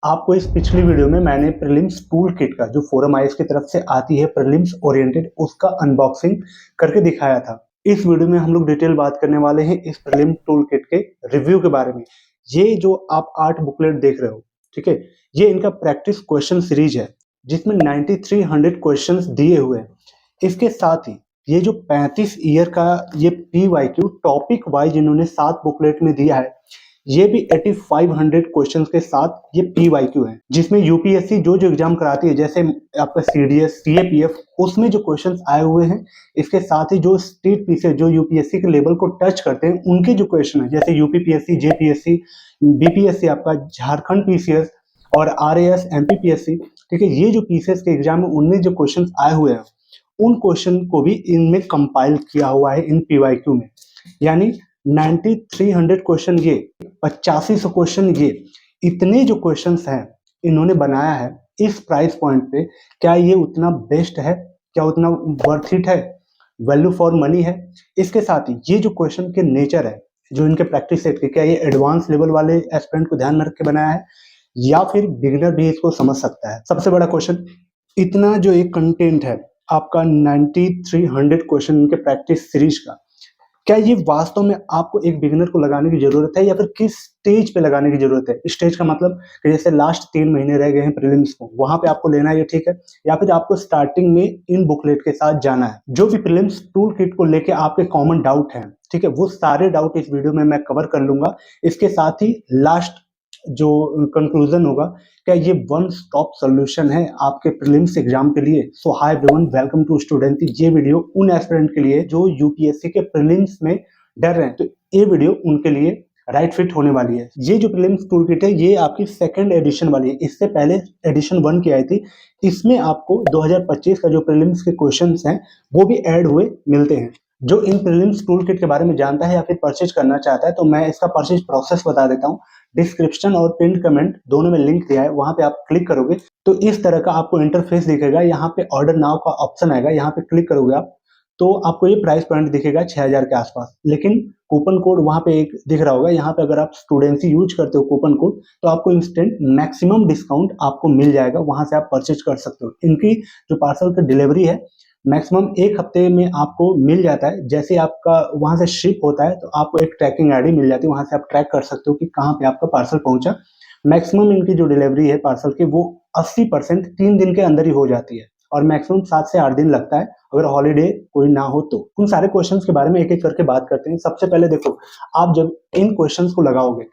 आपको इस पिछली वीडियो में मैंने प्रीलिम्स टूल किट का जो फोरम आईएएस की तरफ से आती है प्रीलिम्स ओरिएंटेड उसका अनबॉक्सिंग करके दिखाया था। इस वीडियो में हम लोग डिटेल बात करने वाले हैं इस प्रीलिम टूल किट के रिव्यू के बारे में। ये जो आप 8 बुकलेट देख रहे हो, ठीक है, ये इनका प्रैक्टिस क्वेश्चन सीरीज है जिसमें 9300 क्वेश्चंस दिए हुए हैं। इसके साथ ही ये जो 35 ईयर का ये PYQ टॉपिक वाइज इन्होंने 7 बुकलेट में दिया है, ये भी 8500 क्वेश्चंस के साथ ये PYQ है, जिसमें यूपीएससी जो एग्जाम कराती है जैसे आपका सीडीएस सीएपीएफ उसमें जो क्वेश्चंस आए हुए हैं, इसके साथ ही जो स्टेट पीसीएस जो यूपीएससी के लेवल को टच करते हैं उनके जो क्वेश्चन है जैसे यूपीपीएससी जेपीएससी बीपीएससी आपका झारखंड पीसीएस और आरएएस एमपीपीएससी, ठीक है, ये जो पीसीएस के एग्जाम है उनमें जो क्वेश्चन आए हुए हैं उन क्वेश्चन को भी इनमें कंपाइल किया हुआ है इन PYQ में। यानी 9300 क्वेश्चन ये 8500 क्वेश्चन ये इतने जो क्वेश्चंस हैं इन्होंने बनाया है इस प्राइस पॉइंट पे। क्या ये उतना बेस्ट है, क्या उतना वर्थ इट है, वैल्यू फॉर मनी है? इसके साथ ही ये जो क्वेश्चन के नेचर है जो इनके प्रैक्टिस सेट के, क्या ये एडवांस लेवल वाले एस्पिरेंट को ध्यान में रख के बनाया है या फिर बिगिनर भी इसको समझ सकता है? सबसे बड़ा क्वेश्चन, इतना जो एक कंटेंट है आपका 9300 क्वेश्चन के प्रैक्टिस सीरीज का, क्या ये वास्तव में आपको एक बिगिनर को लगाने की जरूरत है या फिर किस स्टेज पे लगाने की जरूरत है? स्टेज का मतलब कि जैसे लास्ट 3 महीने रह गए हैं प्रीलिम्स को, वहां पे आपको लेना है ये, ठीक है, या फिर आपको स्टार्टिंग में इन बुकलेट के साथ जाना है। जो भी प्रीलिम्स टूल किट को लेके आपके कॉमन डाउट हैं, ठीक है, वो सारे डाउट इस वीडियो में मैं कवर कर लूंगा। इसके साथ ही लास्ट जो कंक्लूजन होगा, क्या ये वन स्टॉप सॉल्यूशन है आपके प्रीलिम्स एग्जाम के लिए? So hi everyone, welcome to student. ये वीडियो उन एस्पिरेंट के लिए जो यूपीएससी के प्रीलिम्स में डर रहे हैं, तो ये वीडियो उनके लिए राइट फिट होने वाली है। ये जो प्रीलिम्स टूल किट है ये आपकी सेकंड एडिशन वाली है, इससे पहले एडिशन 1 की आई थी। इसमें आपको 2025 का जो प्रीलिम्स के क्वेश्चंस हैं वो भी ऐड हुए मिलते हैं। जो इन प्रीलिम्स टूल किट के बारे में जानता है या फिर परचेज करना चाहता है तो मैं इसका परचेज प्रोसेस बता देता हूँ। डिस्क्रिप्शन और पिन कमेंट दोनों में लिंक दिया है, वहां पे आप क्लिक करोगे तो इस तरह का आपको इंटरफेस दिखेगा। यहाँ पे ऑर्डर नाउ का ऑप्शन आएगा, यहाँ पे क्लिक करोगे आप तो आपको ये प्राइस पॉइंट दिखेगा 6000 के आसपास। लेकिन कूपन कोड वहां पे एक दिख रहा होगा, यहाँ पे अगर आप स्टूडेंसी यूज करते हो कूपन कोड तो आपको इंस्टेंट मैक्सिमम डिस्काउंट आपको मिल जाएगा, वहां से आप परचेज कर सकते हो। इनकी जो पार्सल की डिलीवरी है मैक्सिमम 1 हफ्ते में आपको मिल जाता है। जैसे आपका वहां से शिप होता है तो आपको एक ट्रैकिंग आईडी मिल जाती है, वहां से आप ट्रैक कर सकते हो कि कहाँ पे आपका पार्सल पहुंचा। मैक्सिमम इनकी जो डिलीवरी है पार्सल की वो 80% 3 दिन के अंदर ही हो जाती है और मैक्सिमम 7 से 8 दिन लगता है अगर हॉलीडे कोई ना हो तो। उन सारे क्वेश्चंस के बारे में एक एक करके बात करते हैं। सबसे पहले देखो, आप जब इन क्वेश्चंस को लगाओगे,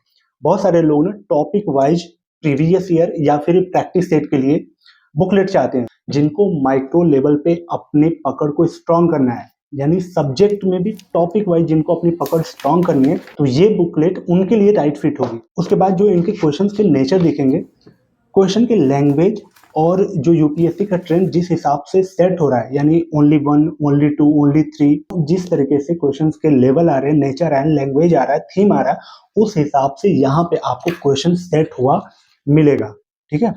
बहुत सारे लोग ना टॉपिक वाइज प्रीवियस ईयर या फिर प्रैक्टिस सेट के लिए बुकलेट चाहते हैं, जिनको माइक्रो लेवल पे अपने पकड़ को स्ट्रॉन्ग करना है, यानी सब्जेक्ट में भी टॉपिक वाइज जिनको अपनी पकड़ स्ट्रॉन्ग करनी है तो ये बुकलेट उनके लिए राइट फिट होगी। उसके बाद जो इनके क्वेश्चंस के नेचर दिखेंगे, क्वेश्चन की लैंग्वेज और जो यूपीएससी का ट्रेंड जिस हिसाब से सेट हो रहा है, यानी ओनली 1, ओनली 2, ओनली 3, जिस तरीके से क्वेश्चंस के लेवल आ रहे हैं, नेचर आ रहा है, लैंग्वेज आ रहा है, थीम आ रहा है, उस हिसाब से यहाँ पे आपको क्वेश्चन सेट हुआ मिलेगा, ठीक है।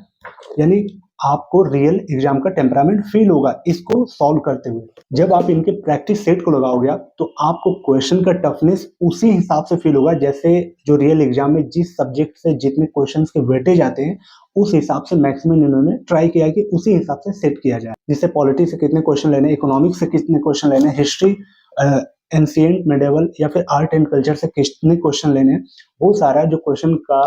यानी आपको रियल एग्जाम का टेम्परामेंट फील होगा इसको सॉल्व करते हुए। जब आप इनके प्रैक्टिस सेट को लगाओगे आप तो आपको क्वेश्चन का टफनेस उसी हिसाब से फील होगा जैसे जो रियल एग्जाम में जिस सब्जेक्ट से जितने क्वेश्चंस के वेटेज आते हैं उस हिसाब से मैक्सिमम इन्होंने ट्राई किया कि उसी हिसाब से सेट किया जाए। जैसे पॉलिटिक्स से कितने क्वेश्चन लेने, इकोनॉमिक्स से कितने क्वेश्चन लेने, हिस्ट्री, एंशिएंट, मेडिवल या फिर आर्ट एंड कल्चर से कितने क्वेश्चन लेने, वो सारा जो क्वेश्चन का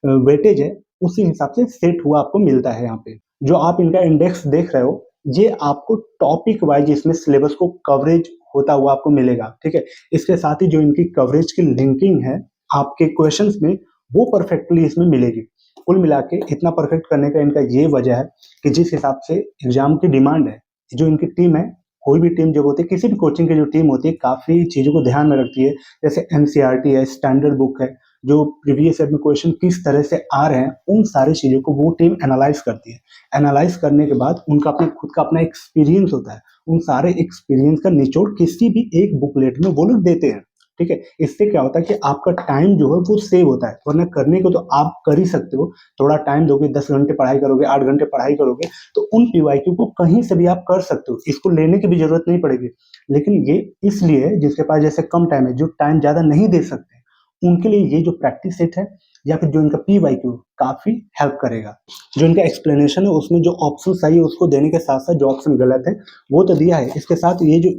वेटेज है उसी हिसाब से सेट हुआ आपको मिलता है। यहाँ पे जो आप इनका इंडेक्स देख रहे हो ये आपको टॉपिक वाइज इसमें सिलेबस को कवरेज होता हुआ आपको मिलेगा, ठीक है। इसके साथ ही जो इनकी कवरेज की लिंकिंग है आपके क्वेश्चंस में वो परफेक्टली इसमें मिलेगी। कुल मिला के इतना परफेक्ट करने का इनका ये वजह है कि जिस हिसाब से एग्जाम की डिमांड है, जो इनकी टीम है, कोई भी टीम जब होती है, किसी भी कोचिंग की जो टीम होती है काफी चीजों को ध्यान में रखती है। जैसे एनसीईआरटी है, स्टैंडर्ड बुक है, जो प्रीवियस ईयर में क्वेश्चन किस तरह से आ रहे हैं उन सारी चीजों को वो टीम एनालाइज करती है। एनालाइज करने के बाद उनका अपने खुद का अपना एक्सपीरियंस होता है, उन सारे एक्सपीरियंस का निचोड़ किसी भी एक बुकलेट में वो लोग देते हैं, ठीक है। इससे क्या होता है कि आपका टाइम जो है वो सेव होता है, वरना करने को तो आप कर ही सकते हो, थोड़ा टाइम दोगे, 10 घंटे पढ़ाई करोगे, 8 घंटे पढ़ाई करोगे तो उन पीवाईक्यू को कहीं से भी आप कर सकते हो, इसको लेने की भी जरूरत नहीं पड़ेगी। लेकिन ये इसलिए जिसके पास जैसे कम टाइम है, जो टाइम ज्यादा नहीं दे सकते, उनके लिए ये जो प्रैक्टिस सेट है या फिर जो इनका PYQ काफी हेल्प करेगा। जो इनका एक्सप्लेनेशन है उसमें जो ऑप्शन सही है उसको देने के साथ साथ जो ऑप्शन गलत है वो तो दिया है, इसके साथ ये जो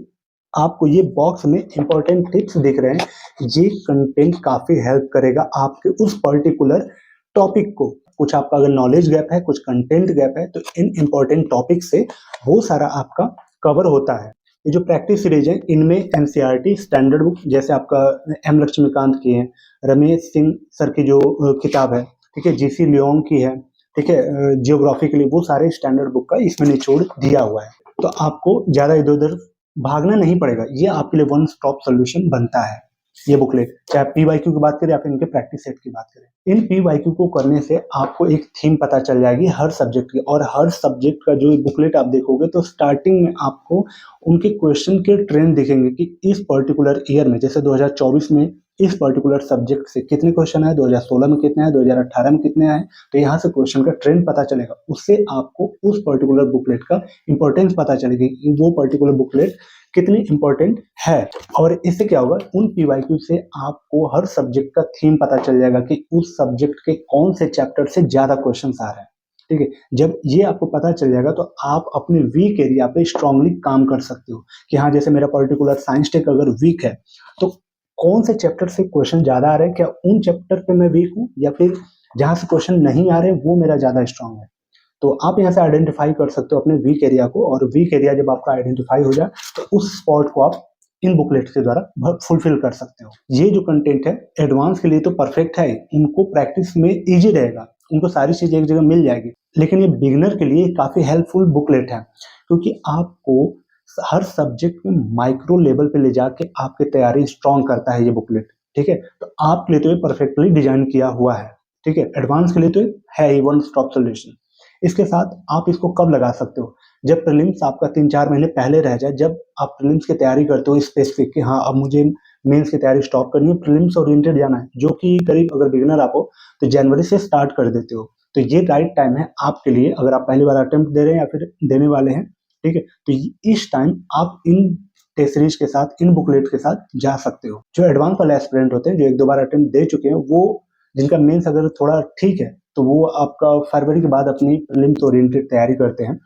आपको ये बॉक्स में इंपॉर्टेंट टिप्स दिख रहे हैं, ये कंटेंट काफी हेल्प करेगा आपके उस पर्टिकुलर टॉपिक को। कुछ आपका अगर नॉलेज गैप है, कुछ कंटेंट गैप है, तो इन इंपॉर्टेंट टॉपिक से वो सारा आपका कवर होता है। ये जो प्रैक्टिस सीरीज है इनमें एनसीईआरटी स्टैंडर्ड बुक जैसे आपका एम लक्ष्मीकांत की है, रमेश सिंह सर की जो किताब है, ठीक है, जीसी लियोंग की है, ठीक है, जियोग्राफी के लिए, वो सारे स्टैंडर्ड बुक का इसमें निचोड़ दिया हुआ है। तो आपको ज्यादा इधर उधर भागना नहीं पड़ेगा, ये आपके लिए वन स्टॉप सोल्यूशन बनता है ये बुकलेट। चाहे PYQ की बात करें या फिर इनके प्रैक्टिस सेट की बात करें, इन PYQ को करने से आपको एक थीम पता चल जाएगी हर सब्जेक्ट की, और हर सब्जेक्ट का जो बुकलेट आप देखोगे तो स्टार्टिंग में आपको उनके क्वेश्चन के ट्रेंड दिखेंगे कि इस पर्टिकुलर ईयर में, जैसे 2024 में इस पर्टिकुलर सब्जेक्ट से कितने क्वेश्चन आए, 2016 में कितने आए, 2018 में कितने आए, तो यहाँ से क्वेश्चन का ट्रेंड पता चलेगा। उससे आपको उस पर्टिकुलर बुकलेट का इंपॉर्टेंस पता चलेगी कि वो पर्टिकुलर बुकलेट कितनी इंपॉर्टेंट है। और इससे क्या होगा, उन PYQ से आपको हर सब्जेक्ट का थीम पता चल जाएगा कि उस सब्जेक्ट के कौन से चैप्टर से ज्यादा क्वेश्चन आ रहे हैं। ठीक है, जब ये आपको पता चल जाएगा तो आप अपने वीक एरिया पे स्ट्रांगली काम कर सकते हो कि हाँ, जैसे मेरा पर्टिकुलर साइंस टेक अगर वीक है तो कौन से चैप्टर से क्वेश्चन ज्यादा आ रहे हैं, क्या उन चैप्टर पे मैं वीक हूँ या फिर जहां से क्वेश्चन नहीं आ रहे वो मेरा ज्यादा स्ट्रांग है। तो आप यहाँ से आइडेंटिफाई कर सकते हो अपने वीक एरिया को, और वीक एरिया जब आपका आइडेंटिफाई हो जाए तो उस स्पॉट को आप इन बुकलेट के द्वारा फुलफिल कर सकते हो। ये जो कंटेंट है एडवांस के लिए तो परफेक्ट है, उनको प्रैक्टिस में इजी रहेगा, उनको सारी चीजें एक जगह मिल जाएगी। लेकिन ये बिगिनर के लिए काफी हेल्पफुल बुकलेट है, क्योंकि आपको हर सब्जेक्ट में माइक्रो लेवल पे ले जाके आपकी तैयारी स्ट्रॉन्ग करता है ये बुकलेट। ठीक है, तो आपके लिए तो ये परफेक्टली डिजाइन किया हुआ है। ठीक है, एडवांस के लिए तो है ही वन स्टॉप सोल्यूशन। इसके साथ आप इसको कब लगा सकते हो, जब प्रीलिम्स आपका 3-4 महीने पहले रह जाए, जब आप प्रीलिम्स की तैयारी करते हो स्पेसिफिक कि हाँ अब मुझे मेंस की तैयारी स्टॉप करनी है, प्रीलिम्स ओरिएंटेड जाना है, जो कि करीब अगर बिगिनर आप हो तो जनवरी से स्टार्ट कर देते हो, तो ये राइट टाइम है आपके लिए। अगर आप पहली बार अटेम्प्ट दे रहे हैं या फिर देने वाले हैं, ठीक है, तो इस टाइम आप इन टेस्ट सीरीज के साथ, इन बुकलेट के साथ जा सकते हो। जो एडवांस वाले एस्पिरेंट होते हैं, जो 1-2 बार अटेम्प्ट दे चुके हैं, वो जिनका मेंस अगर थोड़ा ठीक है तो वो आपका फरवरी के बाद अपनी प्रीलिम्स ओरिएंटेड तैयारी करते हैं।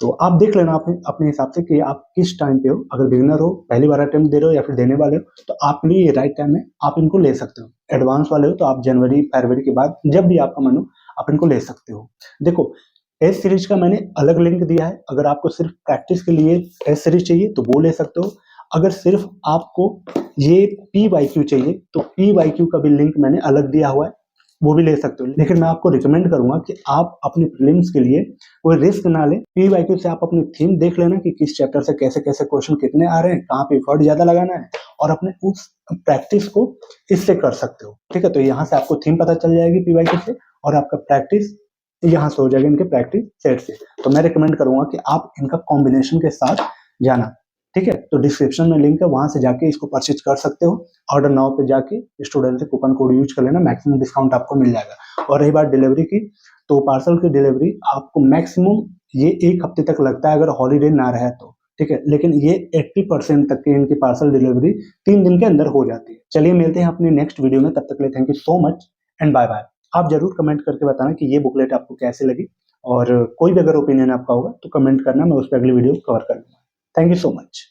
तो आप देख लेना अपने अपने हिसाब से कि आप किस टाइम पे हो, अगर बिगिनर हो, पहली बार अटेम्प्ट दे रहे हो या फिर देने वाले हो, तो आपके लिए ये राइट टाइम है, आप इनको ले सकते हो। एडवांस वाले हो तो आप जनवरी फरवरी के बाद जब भी आपका मन हो आप इनको ले सकते हो। देखो, टेस्ट सीरीज का मैंने अलग लिंक दिया है, अगर आपको सिर्फ प्रैक्टिस के लिए टेस्ट सीरीज चाहिए तो वो ले सकते हो। अगर सिर्फ आपको ये PYQ चाहिए तो PYQ का भी लिंक मैंने अलग दिया हुआ है, वो भी ले सकते हो। लेकिन मैं आपको रिकमेंड करूंगा कि आप अपने प्रीलिम्स के लिए कोई रिस्क ना लें, PYQ से आप अपनी थीम देख लेना कि किस चैप्टर से कैसे कैसे क्वेश्चन कितने आ रहे हैं, कहाँ पे एफर्ट ज्यादा लगाना है, और अपने उस प्रैक्टिस को इससे कर सकते हो। ठीक है, तो यहाँ से आपको थीम पता चल जाएगी PYQ से, और आपका प्रैक्टिस यहाँ से हो जाएगा इनके प्रैक्टिस सेट से। तो मैं रिकमेंड करूंगा कि आप इनका कॉम्बिनेशन के साथ जाना। ठीक है, तो डिस्क्रिप्शन में लिंक है, वहां से जाके इसको परचेज कर सकते हो। ऑर्डर नाउ पे जाके स्टूडेंट से कूपन कोड यूज कर लेना, मैक्सिमम डिस्काउंट आपको मिल जाएगा। और रही बात डिलीवरी की, तो पार्सल की डिलीवरी आपको मैक्सिमम ये 1 हफ्ते तक लगता है अगर हॉलीडे ना रहे तो। ठीक है, लेकिन ये 80% तक की इनकी पार्सल डिलीवरी 3 दिन के अंदर हो जाती है। चलिए मिलते हैं अपने नेक्स्ट वीडियो में, तब तक के लिए thank you so much and bye bye. आप जरूर कमेंट करके बताना कि ये बुकलेट आपको कैसे लगी, और कोई भी अगर ओपिनियन आपका होगा तो कमेंट करना, मैं उस पर अगली वीडियो कवर कर लूंगा। Thank you so much.